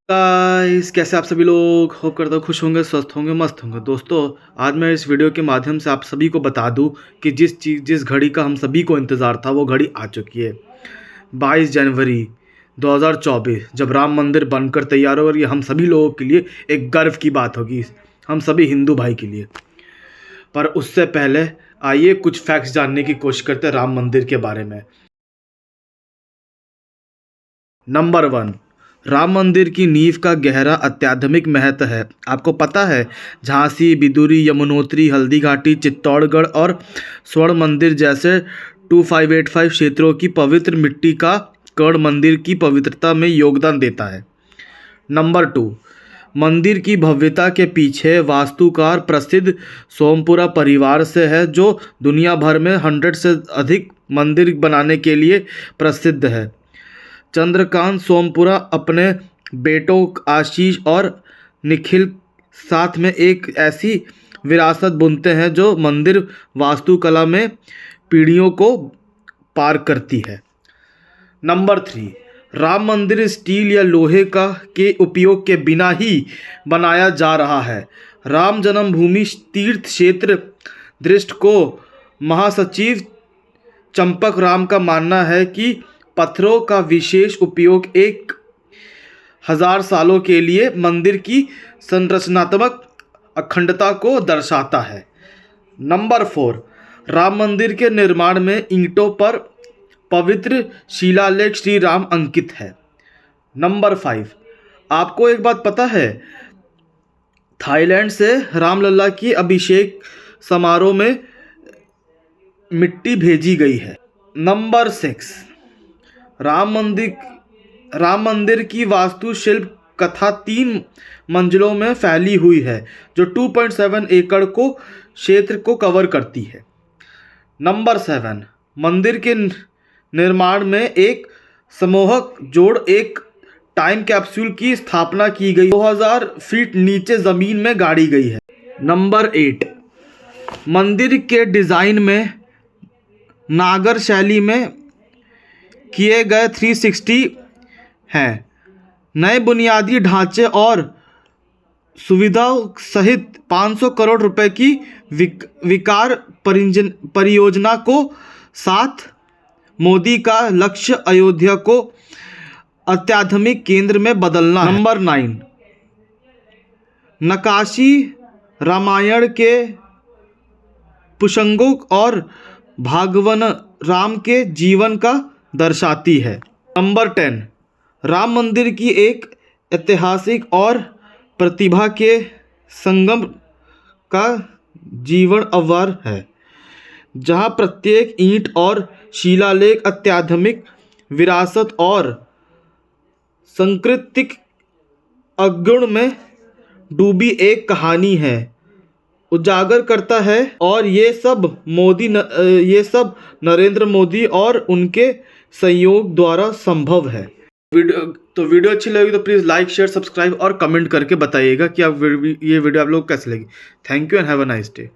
Guys, कैसे आप सभी लोग। होप करता हूँ खुश होंगे, स्वस्थ होंगे, मस्त होंगे। दोस्तों, आज मैं इस वीडियो के माध्यम से आप सभी को बता दूं कि जिस घड़ी का हम सभी को इंतज़ार था वो घड़ी आ चुकी है। 22 जनवरी 2024 जब राम मंदिर बनकर तैयार होगा, ये हम सभी लोगों के लिए एक गर्व की बात होगी, हम सभी हिंदू भाई के लिए। पर उससे पहले आइए कुछ फैक्ट्स जानने की कोशिश करते हैं राम मंदिर के बारे में। नंबर 1, राम मंदिर की नींव का गहरा आध्यात्मिक महत्व है। आपको पता है, झांसी, बिदुरी, यमुनोत्री, हल्दीघाटी, चित्तौड़गढ़ और स्वर्ण मंदिर जैसे 2585 क्षेत्रों की पवित्र मिट्टी का कण मंदिर की पवित्रता में योगदान देता है। नंबर 2, मंदिर की भव्यता के पीछे वास्तुकार प्रसिद्ध सोमपुरा परिवार से है, जो दुनिया भर में 100 से अधिक मंदिर बनाने के लिए प्रसिद्ध है। चंद्रकांत सोमपुरा अपने बेटों आशीष और निखिल साथ में एक ऐसी विरासत बुनते हैं जो मंदिर वास्तुकला में पीढ़ियों को पार करती है। नंबर 3, राम मंदिर स्टील या लोहे का के उपयोग के बिना ही बनाया जा रहा है। राम जन्मभूमि तीर्थ क्षेत्र दृष्ट को महासचिव चंपक राम का मानना है कि पत्थरों का विशेष उपयोग 1000 सालों के लिए मंदिर की संरचनात्मक अखंडता को दर्शाता है। नंबर 4, राम मंदिर के निर्माण में ईंटों पर पवित्र शिलालेख श्री राम अंकित है। नंबर 5, आपको एक बात पता है, थाईलैंड से रामलला की अभिषेक समारोह में मिट्टी भेजी गई है। नंबर 6, राम मंदिर की वास्तुशिल्प कथा 3 मंजिलों में फैली हुई है, जो 2.7 एकड़ को क्षेत्र को कवर करती है। नंबर 7, मंदिर के निर्माण में एक सम्मोहक जोड़ एक टाइम कैप्सूल की स्थापना की गई, 2000 फीट नीचे ज़मीन में गाड़ी गई है। नंबर 8, मंदिर के डिज़ाइन में नागर शैली में किए गए 360 हैं। नए बुनियादी ढांचे और सुविधाओं सहित 500 करोड़ रुपए की विकार परियोजना को साथ मोदी का लक्ष्य अयोध्या को अत्याधुनिक केंद्र में बदलना है। नंबर 9, नक्काशी रामायण के पुष्पों और भागवन राम के जीवन का दर्शाती है। नंबर 10, राम मंदिर की एक ऐतिहासिक और प्रतिभा के संगम का जीवन अवतार है, जहां प्रत्येक ईंट और शिलालेख आध्यात्मिक विरासत और सांस्कृतिक अवगुण में डूबी एक कहानी है उजागर करता है। और ये सब नरेंद्र मोदी और उनके सहयोग द्वारा संभव है। वीडियो अच्छी लगी तो प्लीज़ लाइक, शेयर, सब्सक्राइब और कमेंट करके बताइएगा कि ये वीडियो आप लोग कैसी लगी। Thank you and have a nice day.